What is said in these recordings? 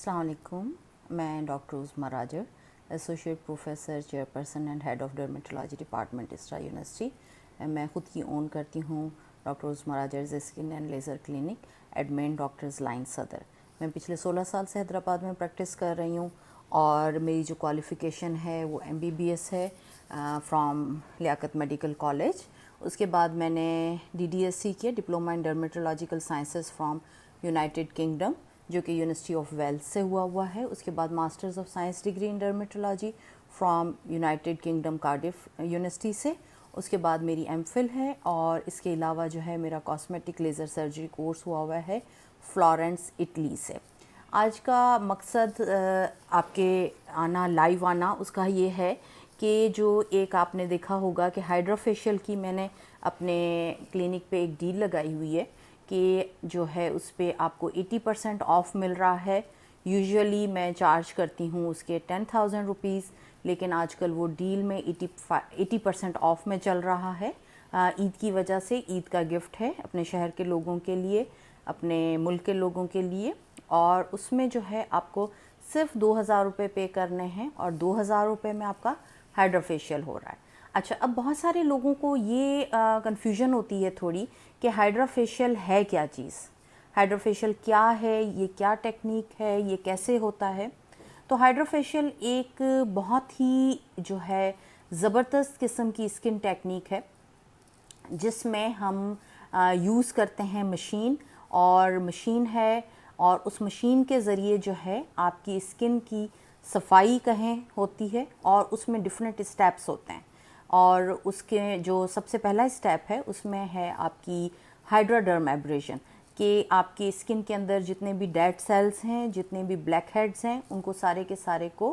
अस्सलाम वालेकुम। मैं doctor Usma Rajar, associate professor, chairperson and head of dermatology department Isra university. मैं ख़ुद की ओन करती हूँ doctor Usma Rajar skin and laser clinic at main doctors line Saddar. मैं पिछले 16 साल से हैदराबाद में प्रैक्टिस कर रही हूँ और मेरी जो क्वालिफ़िकेशन है वो MBBS है फ्रॉम लियाकत मेडिकल कॉलेज। उसके बाद मैंने DDSC किया, diploma in dermatological sciences from United kingdom, जो कि यूनिवर्सिटी ऑफ वेल्स से हुआ है। उसके बाद masters of science degree in dermatology from United kingdom Cardiff university से। उसके बाद मेरी MPhil है और इसके अलावा जो है मेरा कॉस्मेटिक लेज़र सर्जरी कोर्स हुआ है फ्लोरेंस इटली से। आज का मकसद आपके आना, लाइव आना, उसका ये है कि जो एक आपने देखा होगा कि हाइड्रा फेशियल की मैंने अपने क्लिनिक पे एक डील लगाई हुई है कि जो है उस पर आपको 80% ऑफ़ मिल रहा है। यूजुअली मैं चार्ज करती हूँ उसके 10,000 रुपीज़, लेकिन आजकल वो डील में 80% ऑफ़ में चल रहा है। ईद की वजह से, ईद का गिफ्ट है अपने शहर के लोगों के लिए, अपने मुल्क के लोगों के लिए। और उसमें जो है आपको सिर्फ 2,000 रुपये पे करने हैं और 2,000 रुपये में आपका हाइड्रा फेशियल हो रहा है। अच्छा, अब बहुत सारे लोगों को ये कन्फ्यूजन होती है थोड़ी कि हाइड्रा फेशियल है क्या चीज़, हाइड्रा फेशियल क्या है, ये क्या टेक्निक है, ये कैसे होता है। तो हाइड्रा फेशियल एक बहुत ही जो है ज़बरदस्त किस्म की स्किन टेक्निक है जिसमें हम यूज़ करते हैं मशीन, और मशीन है और उस मशीन के ज़रिए जो है आपकी स्किन की सफाई कहें होती है और उसमें डिफरेंट स्टेप्स होते हैं। और उसके जो सबसे पहला स्टेप है उसमें है आपकी हाइड्राडर्म एब्रेशन, कि आपकी स्किन के अंदर जितने भी डेड सेल्स हैं, जितने भी ब्लैक हेड्स हैं, उनको सारे के सारे को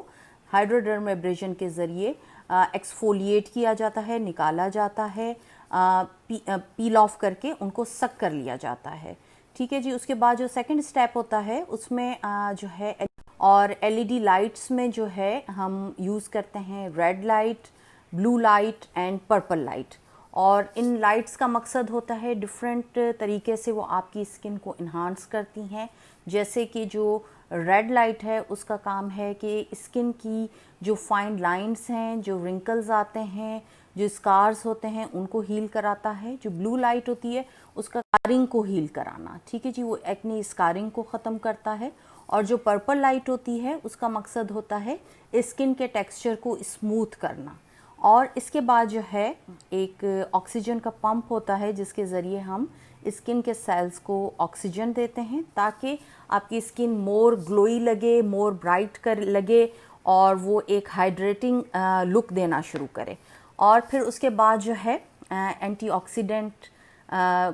हाइड्राडर्म एब्रेशन के ज़रिए एक्सफोलिएट किया जाता है, निकाला जाता है, पील ऑफ करके उनको सक कर लिया जाता है। ठीक है जी। उसके बाद जो सेकंड स्टेप होता है उसमें जो है और LED लाइट्स में जो है हम यूज़ करते हैं red light, blue light and purple light. और इन लाइट्स का मकसद होता है डिफरेंट तरीके से वो आपकी स्किन को इन्हांस करती हैं। जैसे कि जो रेड लाइट है उसका काम है कि स्किन की जो फाइन लाइंस हैं, जो रिंकल्स आते हैं, जो स्कार्स होते हैं, उनको हील कराता है। जो ब्लू लाइट होती है उसका स्कारिंग को हील कराना, ठीक है जी, वो एक्ने स्कारिंग को ख़त्म करता है। और जो पर्पल लाइट होती है उसका मकसद होता है स्किन के टेक्सचर को स्मूथ करना। और इसके बाद जो है एक ऑक्सीजन का पंप होता है जिसके ज़रिए हम स्किन के सेल्स को ऑक्सीजन देते हैं ताकि आपकी स्किन मोर ग्लोई लगे, मोर ब्राइट कर लगे और वो एक हाइड्रेटिंग लुक देना शुरू करे। और फिर उसके बाद जो है एंटीऑक्सीडेंट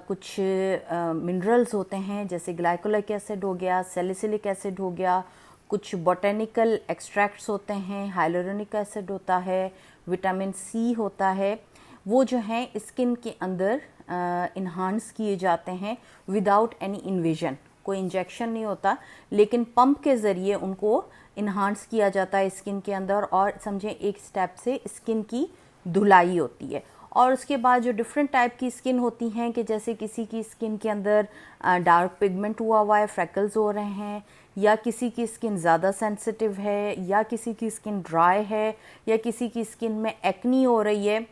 कुछ मिनरल्स होते हैं, जैसे ग्लाइकोलिक एसिड हो गया, सैलिसिलिक एसिड हो गया, कुछ बोटेनिकल एक्सट्रैक्ट्स होते हैं, हाइलोरोनिक एसिड होता है, विटामिन C होता है। वो जो है स्किन के अंदर इन्हांस किए जाते हैं विदाउट एनी इन्वेजन, कोई इंजेक्शन नहीं होता, लेकिन पंप के ज़रिए उनको इन्हांस किया जाता है स्किन के अंदर। और समझें एक स्टेप से स्किन की धुलाई होती है। और उसके बाद जो डिफरेंट टाइप की स्किन होती हैं, कि जैसे किसी की स्किन के अंदर डार्क पिगमेंट हुआ है, फ्रैकल्स हो रहे हैं, या किसी की स्किन ज़्यादा सेंसिटिव है, या किसी की स्किन ड्राई है, या किसी की स्किन में एक्नी हो रही है,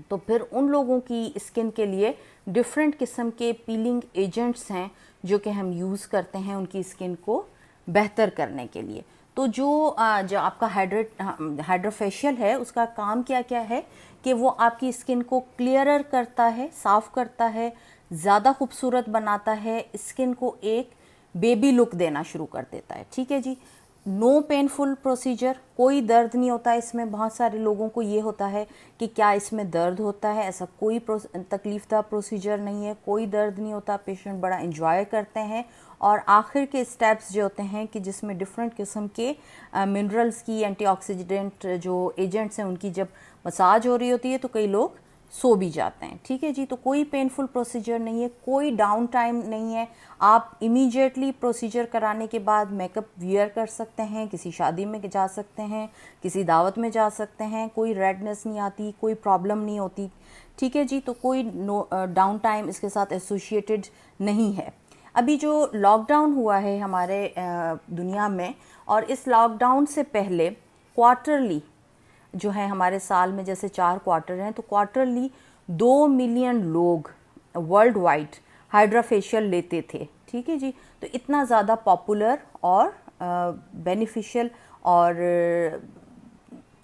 तो फिर उन लोगों की स्किन के लिए डिफरेंट किस्म के पीलिंग एजेंट्स हैं जो कि हम यूज़ करते हैं उनकी स्किन को बेहतर करने के लिए। तो जो आपका हाइड्रा फेशियल है उसका काम क्या क्या है कि वो आपकी स्किन को क्लियरर करता है, साफ़ करता है, ज़्यादा खूबसूरत बनाता है, स्किन को एक बेबी लुक देना शुरू कर देता है। ठीक है जी। नो पेनफुल प्रोसीजर, कोई दर्द नहीं होता इसमें। बहुत सारे लोगों को ये होता है कि क्या इसमें दर्द होता है, ऐसा कोई तकलीफ़दा प्रोसीजर नहीं है, कोई दर्द नहीं होता। पेशेंट बड़ा एंजॉय करते हैं। और आखिर के स्टेप्स जो होते हैं कि जिसमें डिफरेंट किस्म के मिनरल्स की, एंटीऑक्सीडेंट जो एजेंट्स हैं, उनकी जब मसाज हो रही होती है तो कई लोग सो भी जाते हैं। ठीक है जी। तो कोई पेनफुल प्रोसीजर नहीं है, कोई डाउन टाइम नहीं है। आप इमीडिएटली प्रोसीजर कराने के बाद मेकअप वियर कर सकते हैं, किसी शादी में जा सकते हैं, किसी दावत में जा सकते हैं, कोई रेडनेस नहीं आती, कोई प्रॉब्लम नहीं होती। ठीक है जी। तो कोई डाउन टाइम इसके साथ एसोसिएटेड नहीं है। अभी जो लॉकडाउन हुआ है हमारे दुनिया में, और इस लॉकडाउन से पहले क्वार्टरली जो है हमारे साल में जैसे 4 क्वार्टर हैं, तो क्वार्टरली 2 मिलियन लोग वर्ल्ड वाइड हाइड्रा फेशियल लेते थे। ठीक है जी, तो इतना ज़्यादा पॉपुलर और बेनिफिशियल और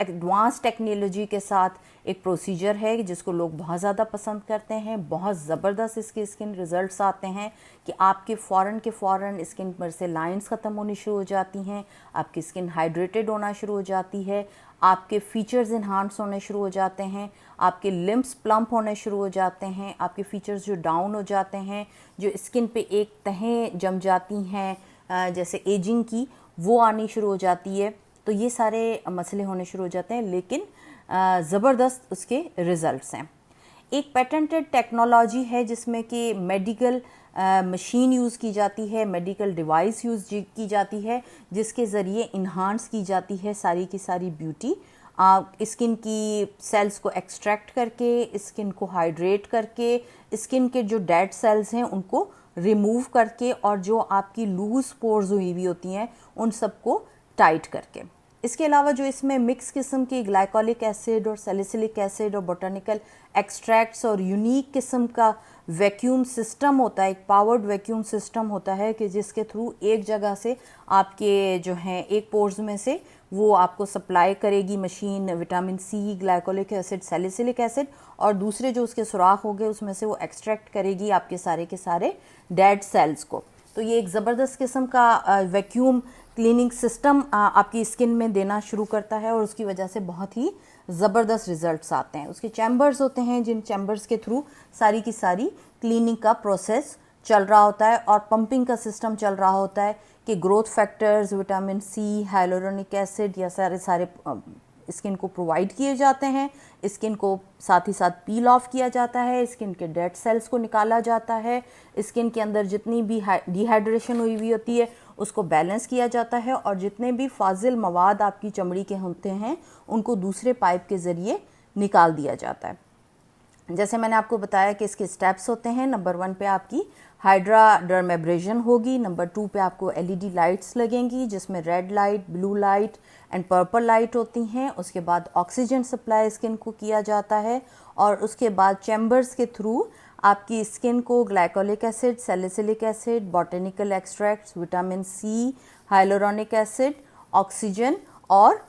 एडवांस टेक्नोलॉजी के साथ एक प्रोसीजर है जिसको लोग बहुत ज़्यादा पसंद करते हैं। बहुत ज़बरदस्त इसके स्किन रिजल्ट्स आते हैं कि आपके फ़ौरन के फ़ौरन स्किन पर से लाइंस ख़त्म होनी शुरू हो जाती हैं, आपकी स्किन हाइड्रेटेड होना शुरू हो जाती है, आपके फीचर्स इन्हांस होने शुरू हो जाते हैं, आपके लिम्स प्लम्प होने शुरू हो जाते हैं, आपके फीचर्स जो डाउन हो जाते हैं, जो स्किन पे एक तहें जम जाती हैं जैसे एजिंग की, वो आनी शुरू हो जाती है। तो ये सारे मसले होने शुरू हो जाते हैं, लेकिन ज़बरदस्त उसके रिज़ल्ट्स हैं। एक पेटेंटेड टेक्नोलॉजी है जिसमें कि मेडिकल मशीन यूज़ की जाती है, मेडिकल डिवाइस यूज़ की जाती है, जिसके ज़रिए इन्हांस की जाती है सारी की सारी ब्यूटी। स्किन की सेल्स को एक्सट्रैक्ट करके, स्किन को हाइड्रेट करके, स्किन के जो डेड सेल्स हैं उनको रिमूव करके, और जो आपकी लूज़ पोर्स हुई हुई होती हैं उन सबको टाइट करके। इसके अलावा जो इसमें मिक्स किस्म की ग्लाइकोलिक एसिड और सैलिसिलिक एसिड और बोटानिकल एक्सट्रैक्ट्स और यूनिक किस्म का वैक्यूम सिस्टम होता है, एक पावर्ड वैक्यूम सिस्टम होता है कि जिसके थ्रू एक जगह से आपके जो हैं एक पोर्स में से वो आपको सप्लाई करेगी machine vitamin C, glycolic acid, salicylic acid, और दूसरे जो उसके सुराख हो गए उसमें से वो एक्सट्रैक्ट करेगी आपके सारे के सारे डेड सेल्स को। तो ये एक ज़बरदस्त किस्म का वैक्यूम क्लीनिंग सिस्टम आपकी स्किन में देना शुरू करता है, और उसकी वजह से बहुत ही ज़बरदस्त रिजल्ट्स आते हैं। उसके चैम्बर्स होते हैं जिन चैम्बर्स के थ्रू सारी की सारी क्लीनिंग का प्रोसेस चल रहा होता है और पंपिंग का सिस्टम चल रहा होता है कि growth factors, vitamin C, hyaluronic acid, या सारे स्किन को प्रोवाइड किए जाते हैं। स्किन को साथ ही साथ पील ऑफ किया जाता है, स्किन के डेड सेल्स को निकाला जाता है, स्किन के अंदर जितनी भी डिहाइड्रेशन हुई होती है उसको बैलेंस किया जाता है, और जितने भी फाजिल मवाद आपकी चमड़ी के होते हैं उनको दूसरे पाइप के ज़रिए निकाल दिया जाता है। जैसे मैंने आपको बताया कि इसके स्टेप्स होते हैं। नंबर 1 पे आपकी हाइड्रा डर्मेब्रेशन होगी, नंबर 2 पे आपको एलईडी लाइट्स लगेंगी जिसमें red light, blue light and purple light होती हैं। उसके बाद ऑक्सीजन सप्लाई स्किन को किया जाता है, और उसके बाद चैम्बर्स के थ्रू आपकी स्किन को glycolic acid, salicylic acid, botanical extracts, vitamin C, hyaluronic acid, oxygen और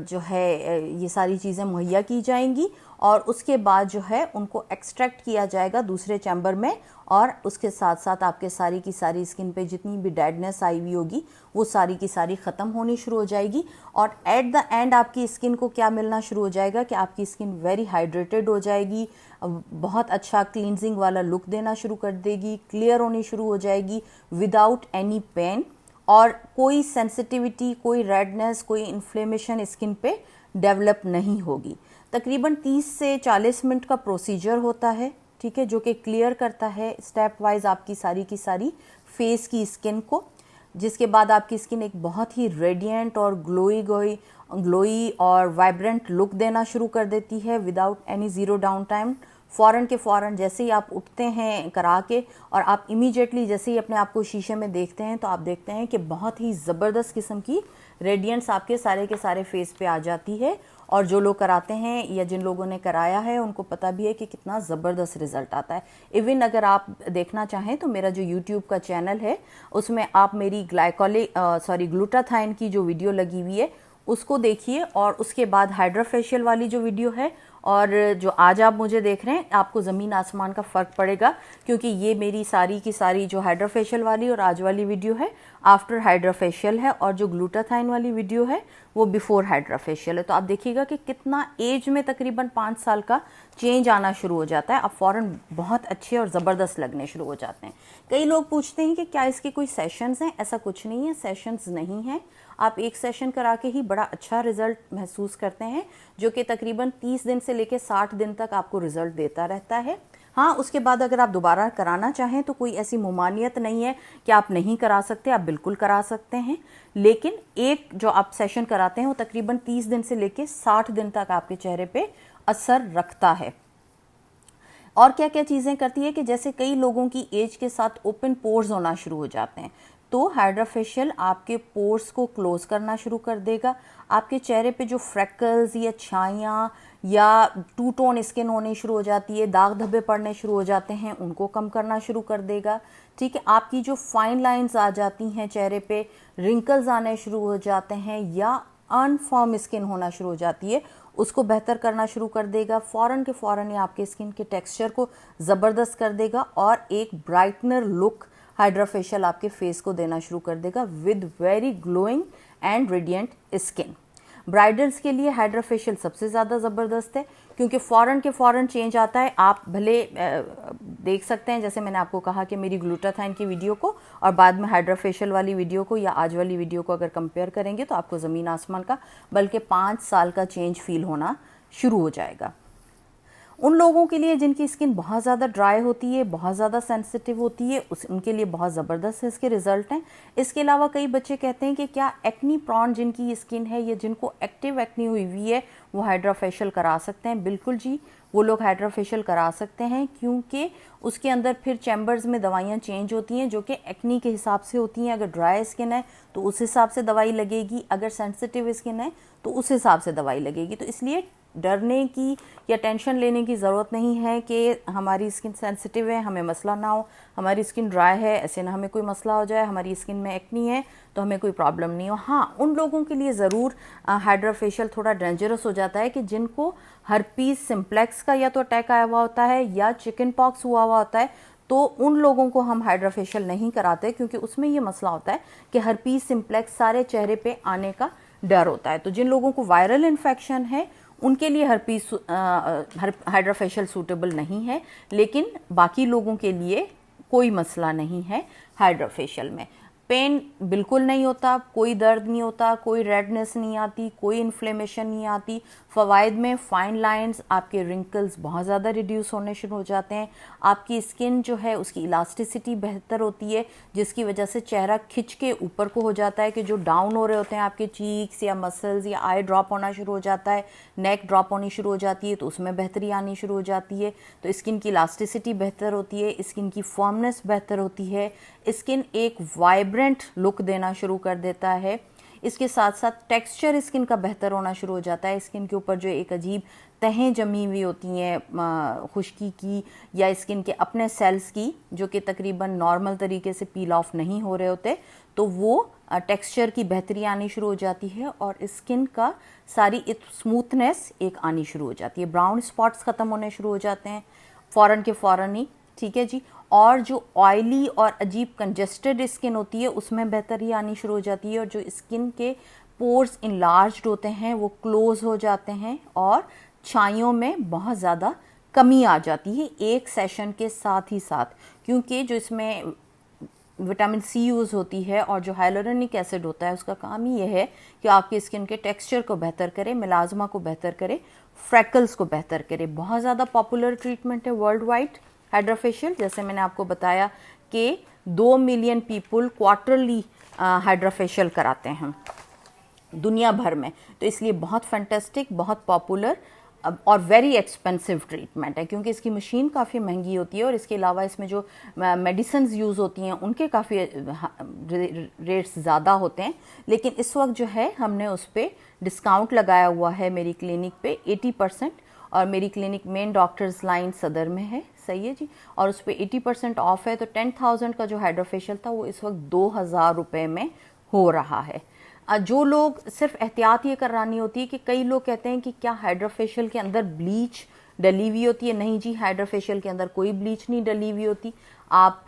जो है ये सारी चीज़ें मुहैया की जाएंगी, और उसके बाद जो है उनको एक्सट्रैक्ट किया जाएगा दूसरे चैम्बर में, और उसके साथ साथ आपके सारी की सारी स्किन पे जितनी भी डेडनेस आई हुई होगी वो सारी की सारी ख़त्म होनी शुरू हो जाएगी। और एट द एंड आपकी स्किन को क्या मिलना शुरू हो जाएगा कि आपकी स्किन वेरी हाइड्रेटेड हो जाएगी, बहुत अच्छा क्लींजिंग वाला लुक देना शुरू कर देगी, क्लियर होनी शुरू हो जाएगी विदाउट एनी पेन, और कोई सेंसिटिविटी, कोई रेडनेस, कोई इन्फ्लेमेशन स्किन पे डेवलप नहीं होगी। तकरीबन 30 से 40 मिनट का प्रोसीजर होता है, ठीक है, जो कि क्लियर करता है स्टेप वाइज आपकी सारी की सारी फेस की स्किन को, जिसके बाद आपकी स्किन एक बहुत ही रेडिएंट और ग्लोई और वाइब्रेंट लुक देना शुरू कर देती है without any zero down time. फ़ौरन के फ़ौरन जैसे ही आप उठते हैं करा के, और आप इमीडिएटली जैसे ही अपने आप को शीशे में देखते हैं तो आप देखते हैं कि बहुत ही ज़बरदस्त किस्म की रेडियंस आपके सारे के सारे फेस पे आ जाती है। और जो लोग कराते हैं या जिन लोगों ने कराया है उनको पता भी है कि कितना ज़बरदस्त रिज़ल्ट आता है। इवन अगर आप देखना चाहें तो मेरा जो यूट्यूब का चैनल है उसमें आप मेरी ग्लूटाथाइन की जो वीडियो लगी हुई है उसको देखिए, और उसके बाद हाइड्रा फेशियल वाली जो वीडियो है और जो आज आप मुझे देख रहे हैं, आपको ज़मीन आसमान का फ़र्क पड़ेगा, क्योंकि ये मेरी सारी की सारी जो हाइड्रा फेशियल वाली और आज वाली वीडियो है आफ्टर हाइड्रा फेशियल है, और जो ग्लूटाथाइन वाली वीडियो है वो बिफोर हाइड्रा फेशियल है। तो आप देखिएगा कि कितना एज में तकरीबन 5 साल का चेंज आना शुरू हो जाता है। आप फ़ौरन बहुत अच्छे और ज़बरदस्त लगने शुरू हो जाते हैं। कई लोग पूछते हैं कि क्या इसके कोई सेशंस हैं? ऐसा कुछ नहीं है, सेशंस नहीं है। आप एक सेशन करा के ही बड़ा अच्छा रिजल्ट महसूस करते हैं, जो कि तकरीबन 30 दिन से लेकर 60 दिन तक आपको रिजल्ट देता रहता है। हाँ, उसके बाद अगर आप दोबारा कराना चाहें तो कोई ऐसी मुमानियत नहीं है कि आप नहीं करा सकते, आप बिल्कुल करा सकते हैं। लेकिन एक जो आप सेशन कराते हैं वो तकरीबन 30 दिन से लेकर 60 दिन तक आपके चेहरे पे असर रखता है। और क्या क्या चीज़ें करती है कि जैसे कई लोगों की एज के साथ ओपन पोर्स होना शुरू हो जाते हैं, तो हाइड्रा फेशियल आपके पोर्स को क्लोज करना शुरू कर देगा। आपके चेहरे पे जो फ्रैकल्स या छाइयाँ या टू टोन स्किन होनी शुरू हो जाती है, दाग धब्बे पड़ने शुरू हो जाते हैं, उनको कम करना शुरू कर देगा। ठीक है, आपकी जो फाइन लाइंस आ जाती हैं चेहरे पे, रिंकल्स आने शुरू हो जाते हैं या अनफॉर्म स्किन होना शुरू हो जाती है, उसको बेहतर करना शुरू कर देगा। फ़ौरन के फ़ौरन ये आपके स्किन के टेक्सचर को ज़बरदस्त कर देगा और एक ब्राइटनर लुक हाइड्रा फेशियल आपके फेस को देना शुरू कर देगा with very glowing and radiant skin. Bridals के लिए हाइड्रा फेशियल सबसे ज़्यादा ज़बरदस्त है क्योंकि फ़ौरन के फ़ौरन चेंज आता है। आप भले देख सकते हैं, जैसे मैंने आपको कहा कि मेरी ग्लूटाथाइन की वीडियो को और बाद में हाइड्रा फेशियल वाली वीडियो को या आज वाली वीडियो को अगर कंपेयर करेंगे तो आपको ज़मीन आसमान का बल्कि 5 साल का चेंज फील होना शुरू हो जाएगा। उन लोगों के लिए जिनकी स्किन बहुत ज़्यादा ड्राई होती है, बहुत ज़्यादा सेंसिटिव होती है, उनके लिए बहुत ज़बरदस्त इसके रिजल्ट हैं। इसके अलावा कई बच्चे कहते हैं कि क्या एक्नी प्रॉन जिनकी स्किन है या जिनको एक्टिव एक्नी हुई है वो हाइड्रा फेशियल करा सकते हैं? बिल्कुल जी, वो लोग हाइड्रा फेशियल करा सकते हैं क्योंकि उसके अंदर फिर चैम्बर्स में दवाइयाँ चेंज होती हैं जो कि एक्नी के हिसाब से होती हैं। अगर ड्राई स्किन है तो उस हिसाब से दवाई लगेगी, अगर सेंसिटिव स्किन है तो उस हिसाब से दवाई लगेगी। तो इसलिए डरने की या टेंशन लेने की ज़रूरत नहीं है कि हमारी स्किन सेंसिटिव है हमें मसला ना हो, हमारी स्किन ड्राई है ऐसे ना हमें कोई मसला हो जाए, हमारी स्किन में एक्नी है तो हमें कोई प्रॉब्लम नहीं हो। हाँ, उन लोगों के लिए ज़रूर हाइड्रा फेशियल थोड़ा डेंजरस हो जाता है कि जिनको हर्पीस सिम्प्लेक्स का या तो अटैक आया हुआ होता है या चिकन पॉक्स हुआ हुआ होता है, तो उन लोगों को हम हाइड्रा फेशियल नहीं कराते क्योंकि उसमें ये मसला होता है कि हर्पीस सिम्प्लेक्स सारे चेहरे पे आने का डर होता है। तो जिन लोगों को वायरल इन्फेक्शन है उनके लिए हाइड्रा फेशियल सूटेबल नहीं है, लेकिन बाकी लोगों के लिए कोई मसला नहीं है हाइड्रा फेशियल में। पेन बिल्कुल नहीं होता, कोई दर्द नहीं होता, कोई रेडनेस नहीं आती, कोई इन्फ्लेमेशन नहीं आती। फ़वाइद में फाइन लाइंस, आपके रिंकल्स बहुत ज़्यादा रिड्यूस होने शुरू हो जाते हैं। आपकी स्किन जो है उसकी इलास्टिसिटी बेहतर होती है जिसकी वजह से चेहरा खिंच के ऊपर को हो जाता है कि जो डाउन हो रहे होते हैं आपके चीक्स या मसल्स या आई ड्रॉप होना शुरू हो जाता है, नेक ड्रॉप होनी शुरू हो जाती है, तो उसमें बेहतरी आनी शुरू हो जाती है। तो स्किन की इलास्टिसिटी बेहतर होती है, स्किन की फर्मनेस बेहतर होती है, स्किन एक वाइब्रेंट लुक देना शुरू कर देता है। इसके साथ साथ टेक्सचर स्किन का बेहतर होना शुरू हो जाता है। स्किन के ऊपर जो एक अजीब तहें जमी हुई होती हैं खुश्की की या स्किन के अपने सेल्स की जो कि तकरीबन नॉर्मल तरीके से पील ऑफ नहीं हो रहे होते, तो वो टेक्सचर की बेहतरी आनी शुरू हो जाती है और स्किन का सारी स्मूथनेस एक आनी शुरू हो जाती है। ब्राउन स्पॉट्स ख़त्म होने शुरू हो जाते हैं फ़ौरन के फ़ौरन ही, ठीक है जी। और जो ऑयली और अजीब कंजेस्टेड स्किन होती है उसमें बेहतरी आनी शुरू हो जाती है और जो स्किन के पोर्स इनलार्ज्ड होते हैं वो क्लोज हो जाते हैं और छाइयों में बहुत ज़्यादा कमी आ जाती है एक सेशन के साथ ही साथ, क्योंकि जो इसमें विटामिन सी यूज़ होती है और जो हाइलोरोनिक एसिड होता है उसका काम ही यह है कि आपकी स्किन के टेक्सचर को बेहतर करे, मिलाजमा को बेहतर करे, फ्रैकल्स को बेहतर करे। बहुत ज़्यादा पॉपुलर ट्रीटमेंट है वर्ल्ड वाइड हाइड्रा फेशियल। जैसे मैंने आपको बताया कि 2 million people quarterly hydra facial कराते हैं दुनिया भर में, तो इसलिए बहुत फैंटास्टिक, बहुत पॉपुलर और वेरी एक्सपेंसिव ट्रीटमेंट है क्योंकि इसकी मशीन काफ़ी महंगी होती है और इसके अलावा इसमें जो मेडिसिन्स यूज़ होती हैं उनके काफ़ी रेट्स ज़्यादा होते हैं। लेकिन इस वक्त जो है हमने उस पर डिस्काउंट लगाया हुआ है मेरी क्लिनिक पे 80%, और मेरी क्लिनिक मेन डॉक्टर्स लाइन सदर में है, सही है जी, और उस पर 80% ऑफ है। तो 10,000 का जो हाइड्रा फेशियल था वो इस वक्त 2,000 रुपये में हो रहा है। जो लोग सिर्फ एहतियात ये करानी होती है कि कई लोग कहते हैं कि क्या हाइड्रा फेशियल के अंदर ब्लीच डली हुई होती है? नहीं जी, हाइड्रा फेशियल के अंदर कोई ब्लीच नहीं डली हुई होती। आप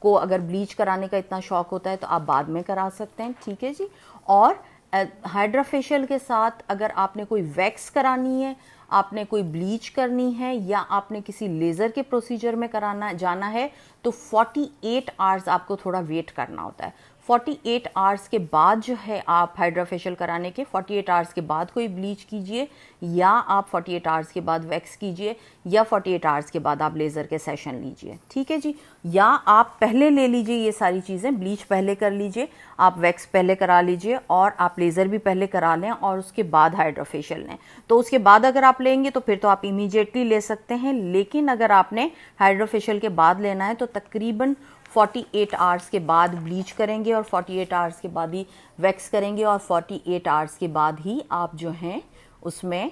को अगर ब्लीच कराने का इतना शौक होता है तो आप बाद में करा सकते हैं, ठीक है जी। और हाइड्रा फेशियल के साथ अगर आपने कोई वैक्स करानी है, आपने कोई ब्लीच करनी है या आपने किसी लेज़र के प्रोसीजर में कराना जाना है तो 48 आवर्स आपको थोड़ा वेट करना होता है। 48 आवर्स के बाद जो है आप हाइड्रा फेशियल कराने के 48 आवर्स के बाद कोई ब्लीच कीजिए, या आप 48 आवर्स के बाद वैक्स कीजिए, या 48 आवर्स के बाद आप लेज़र के सेशन लीजिए, ठीक है जी। या आप पहले ले लीजिए ये सारी चीज़ें, ब्लीच पहले कर लीजिए, आप वैक्स पहले करा लीजिए और आप लेज़र भी पहले करा लें और उसके बाद हाइड्रा फेशियल लें। तो उसके बाद अगर आप लेंगे तो फिर तो आप इमीडिएटली ले सकते हैं, लेकिन अगर आपने हाइड्रा फेशियल के बाद लेना है तो तकरीबन 48 आवर्स के बाद ब्लीच करेंगे और 48 आवर्स के बाद ही वैक्स करेंगे और 48 आवर्स के बाद ही आप जो हैं उसमें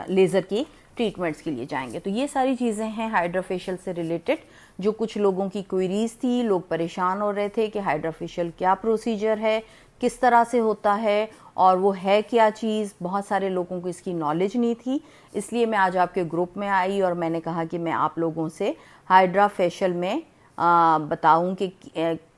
लेज़र की ट्रीटमेंट्स के लिए जाएंगे। तो ये सारी चीज़ें हैं हाइड्रा फेशियल से रिलेटेड, जो कुछ लोगों की क्वेरीज थी। लोग परेशान हो रहे थे कि हाइड्रा फेशियल क्या प्रोसीजर है, किस तरह से होता है और वो है क्या चीज़। बहुत सारे लोगों को इसकी नॉलेज नहीं थी, इसलिए मैं आज आपके ग्रुप में आई और मैंने कहा कि मैं आप लोगों से हाइड्रा फेशियल में बताऊं कि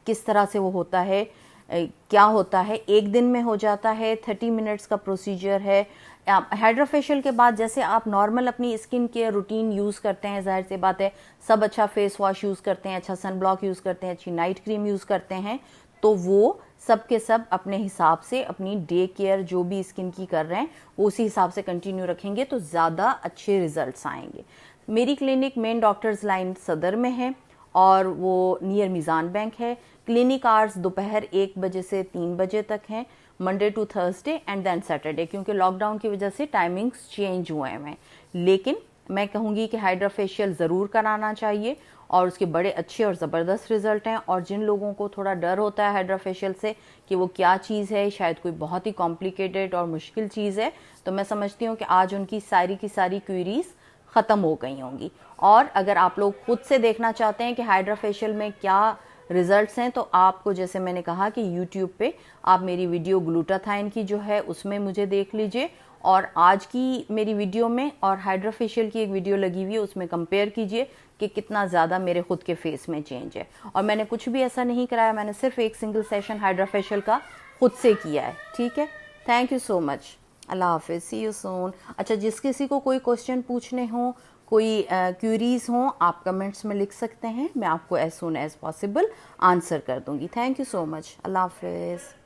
किस तरह से वो होता है, क्या होता है। एक दिन में हो जाता है, 30 मिनट्स का प्रोसीजर है। हाइड्रा फेशियल के बाद जैसे आप नॉर्मल अपनी स्किन केयर रूटीन यूज़ करते हैं, जाहिर सी बात है सब अच्छा फेस वॉश यूज़ करते हैं, अच्छा सन ब्लॉक यूज़ करते हैं, अच्छी नाइट क्रीम यूज़ करते हैं, तो वो सब के सब अपने हिसाब से अपनी डे केयर जो भी स्किन की कर रहे हैं वो उसी हिसाब से कंटिन्यू रखेंगे तो ज़्यादा अच्छे रिजल्ट्स आएंगे। मेरी क्लिनिक मेन डॉक्टर्स लाइन सदर में है और वो नियर मीज़ान बैंक है। क्लिनिक आवर्स दोपहर 1 बजे से 3 बजे तक हैं, Monday to Thursday and then Saturday, क्योंकि लॉकडाउन की वजह से टाइमिंग्स चेंज हुए हैं। लेकिन मैं कहूँगी कि हाइड्रा फेशियल ज़रूर कराना चाहिए और उसके बड़े अच्छे और ज़बरदस्त रिजल्ट हैं। और जिन लोगों को थोड़ा डर होता है हाइड्रा फेशियल से कि वो क्या चीज़ है, शायद कोई बहुत ही कॉम्प्लिकेटेड और मुश्किल चीज़ है, तो मैं समझती हूँ कि आज उनकी सारी की सारी क्वेरीज ख़त्म हो गई होंगी। और अगर आप लोग खुद से देखना चाहते हैं कि हाइड्रा फेशियल में क्या रिजल्ट्स हैं, तो आपको जैसे मैंने कहा कि यूट्यूब पे आप मेरी वीडियो ग्लूटाथाइन की जो है उसमें मुझे देख लीजिए, और आज की मेरी वीडियो में और हाइड्रा फेशियल की एक वीडियो लगी हुई है उसमें कंपेयर कीजिए कि कितना ज़्यादा मेरे खुद के फेस में चेंज है। और मैंने कुछ भी ऐसा नहीं कराया, मैंने सिर्फ एक सिंगल सेशन हाइड्रा फेशियल का खुद से किया है, ठीक है। थैंक यू सो मच, अल्लाह हाफिज़, सी यू सून। अच्छा, जिस किसी को कोई क्वेश्चन पूछने हो, कोई क्यूरीज हो, आप कमेंट्स में लिख सकते हैं, मैं आपको as soon as possible answer कर दूंगी। थैंक यू सो मच, अल्लाह हाफिज़।